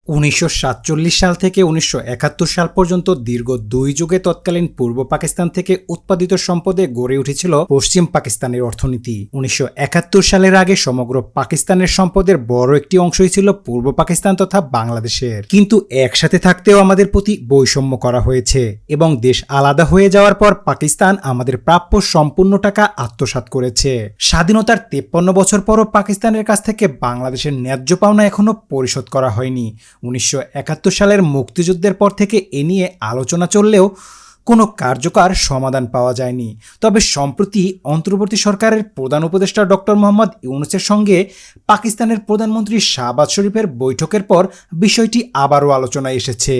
1947 সাল থেকে 1971 সাল পর্যন্ত দীর্ঘ 2 যুগে তৎকালীন পূর্ব পাকিস্তান থেকে উৎপাদিত সম্পদে গড়ে উঠেছিল পশ্চিম পাকিস্তানের অর্থনীতি। 1971 সালের আগে সমগ্র পাকিস্তানের সম্পদের বড় একটি অংশই ছিল পূর্ব পাকিস্তান তথা বাংলাদেশের। কিন্তু একসাথে থাকতেও আমাদের প্রতি বৈষম্য করা হয়েছে এবং দেশ আলাদা হয়ে যাওয়ার পর পাকিস্তান আমাদের প্রাপ্য সম্পূর্ণ টাকা আত্মসাৎ করেছে। স্বাধীনতার 53 বছর পরও পাকিস্তানের কাছ থেকে বাংলাদেশের ন্যায্য পাওনা এখনো পরিশোধ করা হয়নি। 1971 সালের মুক্তিযুদ্ধের পর থেকে এ নিয়ে আলোচনা চললেও কোনো কার্যকর সমাধান পাওয়া যায়নি। তবে সম্প্রতি অন্তর্বর্তী সরকারের প্রধান উপদেষ্টা ডক্টর মোহাম্মদ ইউনূসের সঙ্গে পাকিস্তানের প্রধানমন্ত্রী শাহবাজ শরীফের বৈঠকের পর বিষয়টি আবারও আলোচনায় এসেছে।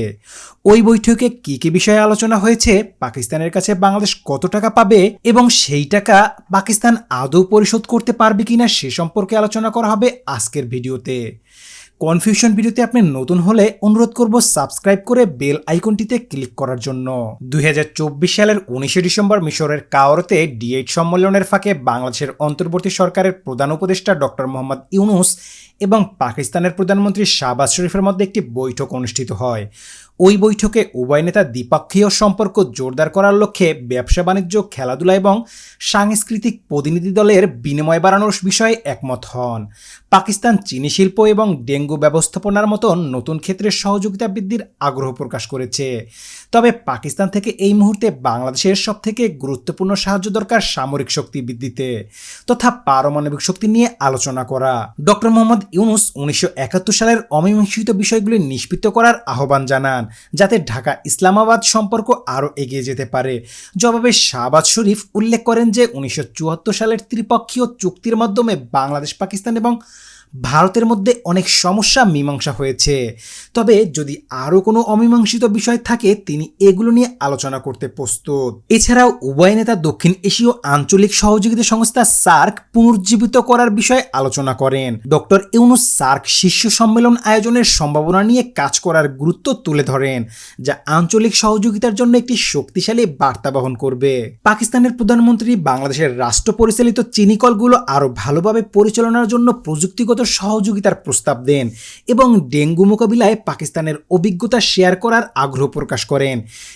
ওই বৈঠকে কী কী বিষয়ে আলোচনা হয়েছে, পাকিস্তানের কাছে বাংলাদেশ কত টাকা পাবে এবং সেই টাকা পাকিস্তান আদৌ পরিশোধ করতে পারবে কিনা সে সম্পর্কে আলোচনা করা হবে আজকের ভিডিওতে। কনফিউশন ভিডিওতে আপনি নতুন হলে অনুরোধ করব সাবস্ক্রাইব করে বেল আইকনটিতে ক্লিক করার জন্য। 2024 সালের 19 ডিসেম্বর মিশরের কায়রোতে D8 সম্মেলনের ফাঁকে বাংলাদেশের অন্তর্বর্তী সরকারের প্রধান উপদেষ্টা ডক্টর মোহাম্মদ ইউনূস এবং পাকিস্তানের প্রধানমন্ত্রী শাহবাজ শরীফের মধ্যে একটি বৈঠক অনুষ্ঠিত হয়। ওই বৈঠকে উভয় নেতা দ্বিপক্ষীয় সম্পর্ক জোরদার করার লক্ষ্যে ব্যবসা বাণিজ্য, খেলাধুলা এবং সাংস্কৃতিক প্রতিনিধি দলের বিনিময় বাড়ানোর বিষয়ে একমত হন। পাকিস্তান চিনি শিল্প এবং ডেঙ্গু ব্যবস্থাপনার মতো নতুন ক্ষেত্রে সহযোগিতা বৃদ্ধির আগ্রহ প্রকাশ করেছে। তবে পাকিস্তান থেকে এই মুহূর্তে বাংলাদেশের সবথেকে গুরুত্বপূর্ণ সাহায্য দরকার সামরিক শক্তি বৃদ্ধিতে তথা পারমাণবিক শক্তি নিয়ে আলোচনা করা। ডক্টর মোহাম্মদ ইউনূস 1971 সালের অমীমাংসিত বিষয়গুলি নিষ্পৃত করার আহ্বান জানান, যাতে ঢাকা ইসলামাবাদ সম্পর্ক আরও এগিয়ে যেতে পারে। জবাবে শাহবাজ শরীফ উল্লেখ করেন যে 1974 সালের ত্রিপক্ষীয় চুক্তির মাধ্যমে বাংলাদেশ, পাকিস্তান এবং ভারতের মধ্যে অনেক সমস্যা মীমাংসা হয়েছে। তবে যদি আরও কোনো অমীমাংসিত বিষয় থাকে তিনি এগুলো নিয়ে আলোচনা করতে প্রস্তুত। এছাড়াও উভয় নেতা দক্ষিণ এশীয় আঞ্চলিক সহযোগিতা সংস্থা সার্ক পুনরুজ্জীবিত করার বিষয়ে আলোচনা করেন। ডক্টর ইউনূস সার্ক শীর্ষ সম্মেলন আয়োজনের সম্ভাবনা নিয়ে কাজ করার গুরুত্ব তুলে ধরেন, যা আঞ্চলিক সহযোগিতার জন্য একটি শক্তিশালী বার্তা বহন করবে। পাকিস্তানের প্রধানমন্ত্রী বাংলাদেশের রাষ্ট্র পরিচালিত চিনিকলগুলো আরও ভালোভাবে পরিচালনার জন্য প্রযুক্তিগত সহযোগিতার প্রস্তাব দেন এবং ডেঙ্গু মোকাবিলায় পাকিস্তানের অভিজ্ঞতা শেয়ার করার আগ্রহ প্রকাশ করেন।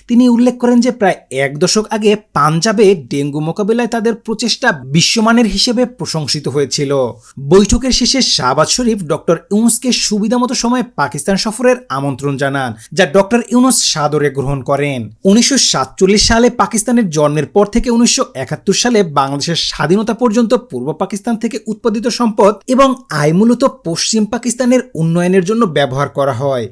তিনি উল্লেখ করেন যে প্রায় 1 দশক আগে পাঞ্জাবে ডেঙ্গু মোকাবিলায় তাদের প্রচেষ্টা বিশ্বমানের হিসেবে প্রশংসিত হয়েছিল। বৈঠকের শেষে শাহবাজ শরীফ ডক্টর ইউনূসকে সুবিধামতো সময়ে পাকিস্তান সফরের আমন্ত্রণ জানান, যা ডক্টর ইউনূস সাদরে গ্রহণ করেন। 1947 সালে পাকিস্তানের জন্মের পর থেকে 1971 সালে বাংলাদেশের স্বাধীনতা পর্যন্ত পূর্ব পাকিস্তান থেকে উৎপাদিত সম্পদ এবং আয় মূলত পশ্চিম পাকিস্তানের উন্নয়নের জন্য ব্যবহার করা হয়।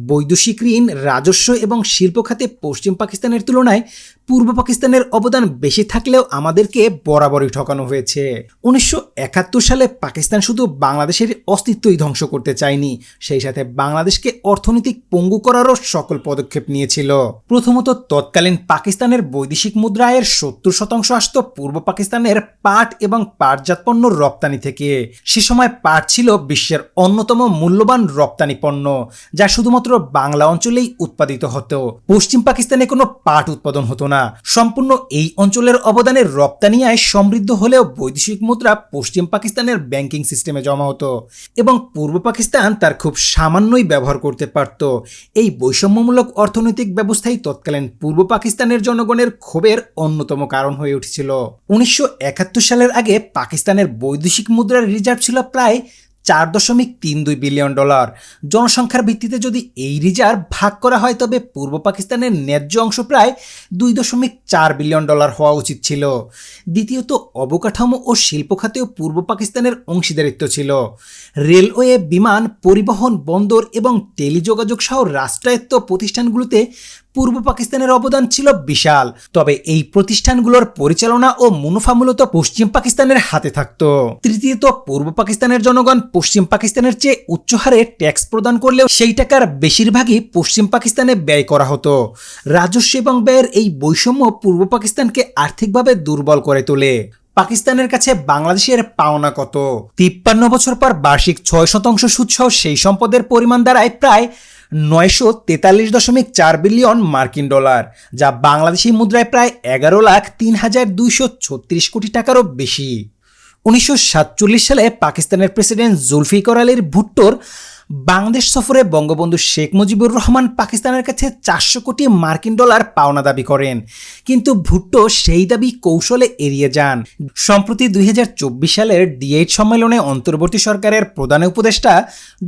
বৈদেশিক ঋণ, রাজস্ব এবং শিল্প খাতে পশ্চিম পাকিস্তানের তুলনায় পূর্ব পাকিস্তানের অবদান বেশি থাকলেও আমাদেরকে বরাবরই ঠকানো হয়েছে। 1971 সালে পাকিস্তান শুধু বাংলাদেশের অস্তিত্বই ধ্বংস করতে চায়নি, সেই সাথে বাংলাদেশকে অর্থনৈতিক পঙ্গু করারও সকল পদক্ষেপ নিয়েছিল। প্রথমত, তৎকালীন পাকিস্তানের বৈদেশিক মুদ্রা আয়ের 70% আসত পূর্ব পাকিস্তানের পাট এবং পাটজাত পণ্য রপ্তানি থেকে। সে সময় পাট ছিল বিশ্বের অন্যতম মূল্যবান রপ্তানি পণ্য, যা শুধুমাত্র বাংলা অঞ্চলেই উৎপাদিত হতো। পশ্চিম পাকিস্তানে কোনো পাট উৎপাদন হতো না। সম্পূর্ণ এই অঞ্চলের অবদানের রপ্তানি আয় সমৃদ্ধ হলেও বৈদেশিক মুদ্রা পশ্চিম পাকিস্তানের ব্যাংকিং সিস্টেমে জমা হতো এবং পূর্ব পাকিস্তান তার খুব সামান্যই ব্যবহার করতে পারত। এই বৈষম্যমূলক অর্থনৈতিক ব্যবস্থাই তৎকালীন পূর্ব পাকিস্তানের জনগণের ক্ষোভের অন্যতম কারণ হয়ে উঠেছিল। 1971 সালের আগে পাকিস্তানের বৈদেশিক মুদ্রার রিজার্ভ ছিল প্রায় $4.32 বিলিয়ন। জনসংখ্যার ভিত্তিতে যদি এই রিজার্ভ ভাগ করা হয় তবে পূর্ব পাকিস্তানের ন্যায্য অংশ প্রায় $2.4 বিলিয়ন হওয়া উচিত ছিল। দ্বিতীয়ত, অবকাঠামো ও শিল্প খাতেও পূর্ব পাকিস্তানের অংশীদারিত্ব ছিল। রেলওয়ে, বিমান পরিবহন, বন্দর এবং টেলিযোগাযোগ সহ রাষ্ট্রায়ত্ত প্রতিষ্ঠানগুলোতে পূর্ব পাকিস্তানের অবদান ছিল বিশাল। তবে এই প্রতিষ্ঠানগুলোর পরিচালনা ও মুনাফা মূলত পশ্চিম পাকিস্তানের হাতে থাকত। তৃতীয়ত, পূর্ব পাকিস্তানের জনগণ পশ্চিম পাকিস্তানের চেয়ে উচ্চ হারে ট্যাক্স প্রদান করলেও সেই টাকার বেশিরভাগই পশ্চিম পাকিস্তানে ব্যয় করা হতো। রাজস্ব এবং ব্যয়ের এই বৈষম্য পূর্ব পাকিস্তানকে আর্থিকভাবে দুর্বল করে তোলে। পাকিস্তানের কাছে বাংলাদেশের পাওনা কত? 53 বছর পর বার্ষিক 6% সুদসহ সেই সম্পদের পরিমাণ দাঁড়ায় প্রায় $943.4 বিলিয়ন মার্কিন ডলার, যা বাংলাদেশি মুদ্রায় প্রায় 11,03,236 কোটি টাকারও বেশি। 1947 সালে পাকিস্তানের প্রেসিডেন্ট জুলফিকার আলী ভুট্টোর বাংলাদেশ সফরে বঙ্গবন্ধু শেখ মুজিবুর রহমান পাকিস্তানের কাছে 400 কোটি মার্কিন ডলার পাওনা দাবি করেন, কিন্তু ভুট্টো সেই দাবি কৌশলে এড়িয়ে যান। সম্প্রতি 2024 সালের D8 সম্মেলনে অন্তর্বর্তী সরকারের প্রধান উপদেষ্টা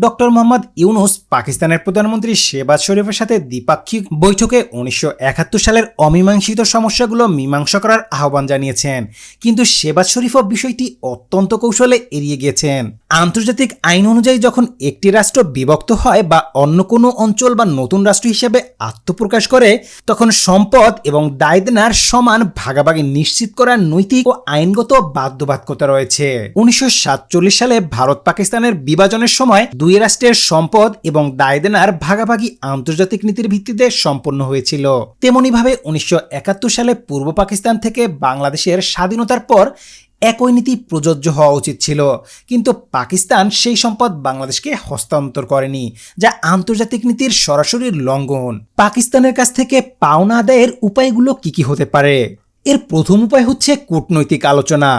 ডক্টর মোহাম্মদ ইউনুস পাকিস্তানের প্রধানমন্ত্রী শেহবাজ শরীফের সাথে দ্বিপাক্ষিক বৈঠকে 1971 সালের অমীমাংসিত সমস্যাগুলো মীমাংসা করার আহ্বান জানিয়েছেন, কিন্তু শেহবাজ শরীফও বিষয়টি অত্যন্ত কৌশলে এড়িয়ে গিয়েছেন। আন্তর্জাতিক আইন অনুযায়ী যখন একটি রাষ্ট্র বিভক্ত হয় বা অন্য কোনো অঞ্চল বা নতুন রাষ্ট্র হিসেবে আত্মপ্রকাশ করে, তখন সম্পদ এবং দায় দেনার সমান ভাগাভাগি নিশ্চিত করার নৈতিক ও আইনগত বাধ্যবাধকতা রয়েছে। 1947 সালে ভারত পাকিস্তানের বিভাজনের সময় দুই রাষ্ট্রের সম্পদ এবং দায় দেনার ভাগাভাগি আন্তর্জাতিক নীতির ভিত্তিতে সম্পন্ন হয়েছিল। তেমনিভাবে 1971 সালে পূর্ব পাকিস্তান থেকে বাংলাদেশের স্বাধীনতার পর একই নীতি প্রযোজ্য হওয়া উচিত ছিল, কিন্তু পাকিস্তান সেই সম্পদ বাংলাদেশকে হস্তান্তর করেনি, যা আন্তর্জাতিক নীতির সরাসরি লঙ্ঘন। পাকিস্তানের কাছ থেকে পাওনা আদায়ের উপায়গুলো কি হতে পারে? এর প্রথম উপায় হচ্ছে কূটনৈতিক আলোচনা।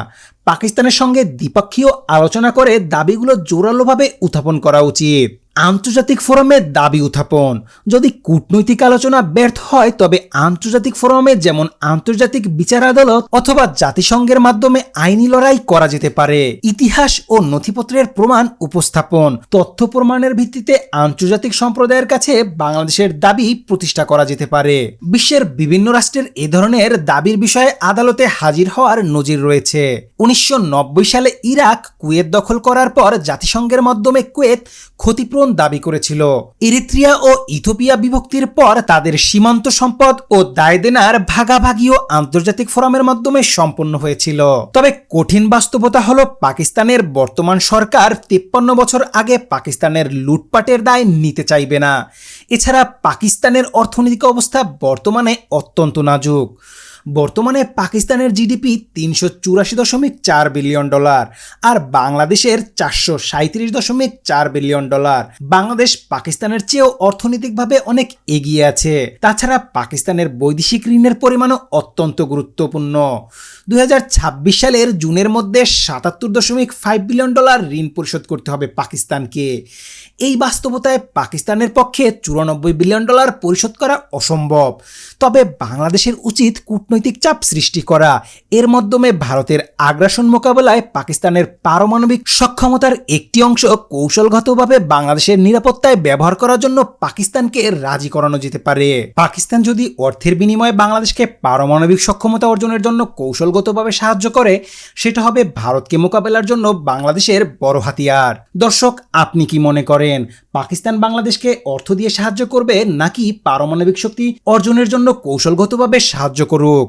পাকিস্তানের সঙ্গে দ্বিপক্ষীয় আলোচনা করে দাবিগুলো জোরালোভাবে উত্থাপন করা উচিত। আন্তর্জাতিক ফোরামে দাবি উত্থাপন। যদি কূটনৈতিক আলোচনা ব্যর্থ হয়, তবে আন্তর্জাতিক ফোরামে যেমন আন্তর্জাতিক বিচার আদালত অথবা জাতিসংঘের মাধ্যমে আইনি লড়াই করা যেতে পারে। ইতিহাস ও নথিপত্রের প্রমাণ উপস্থাপন। তথ্য প্রমাণের ভিত্তিতে আন্তর্জাতিক সম্প্রদায়ের কাছে বাংলাদেশের দাবি প্রতিষ্ঠা করা যেতে পারে। বিশ্বের বিভিন্ন রাষ্ট্রের এ ধরনের দাবির বিষয়ে আদালতে হাজির হওয়ার নজির রয়েছে। 1990 সালে ইরাক কুয়েত দখল করার পর জাতিসংঘের মাধ্যমে কুয়েত ক্ষতিপূরণ দাবি করেছিল। ইরিত্রিয়া ও ইথিওপিয়া বিভক্তির পর তাদের সীমান্ত সম্পদ ও দায় দেনার ভাগাভাগিও আন্তর্জাতিক ফোরামের মাধ্যমে সম্পন্ন হয়েছিল। তবে কঠিন বাস্তবতা হলো পাকিস্তানের বর্তমান সরকার 53 বছর আগে পাকিস্তানের লুটপাটের দায় নিতে চাইবে না। এছাড়া পাকিস্তানের অর্থনৈতিক অবস্থা বর্তমানে অত্যন্ত নাজুক। বর্তমানে পাকিস্তানের জিডিপি 384.4 বিলিয়ন ডলার আর বাংলাদেশের 437.4 বিলিয়ন ডলার। বাংলাদেশ পাকিস্তানের চেয়েও অর্থনৈতিকভাবে অনেক এগিয়ে আছে। তাছাড়া পাকিস্তানের বৈদেশিক ঋণের পরিমাণও অত্যন্ত গুরুত্বপূর্ণ। 2026 সালের জুনের মধ্যে 77.5 বিলিয়ন ডলার ঋণ পরিশোধ করতে হবে পাকিস্তানকে। এই বাস্তবতায় পাকিস্তানের পক্ষে 94 বিলিয়ন ডলার পরিশোধ করা অসম্ভব। তবে বাংলাদেশের উচিত কূটনৈতিক চাপ সৃষ্টি করা। এর মাধ্যমে ভারতের আগ্রাসন মোকাবেলায় পাকিস্তানের পারমাণবিক সক্ষমতার একটি অংশ কৌশলগতভাবে বাংলাদেশের নিরাপত্তায় ব্যবহার করার জন্য পাকিস্তানকে রাজি করানো যেতে পারে। পাকিস্তান যদি অর্থের বিনিময়ে বাংলাদেশকে পারমাণবিক সক্ষমতা অর্জনের জন্য কৌশলগতভাবে সাহায্য করে, সেটা হবে ভারতকে মোকাবেলার জন্য বাংলাদেশের বড় হাতিয়ার। দর্শক, আপনি কি মনে করেন পাকিস্তান বাংলাদেশকে অর্থ দিয়ে সাহায্য করবে, নাকি পারমাণবিক শক্তি অর্জনের জন্য কৌশলগতভাবে সাহায্য করুক?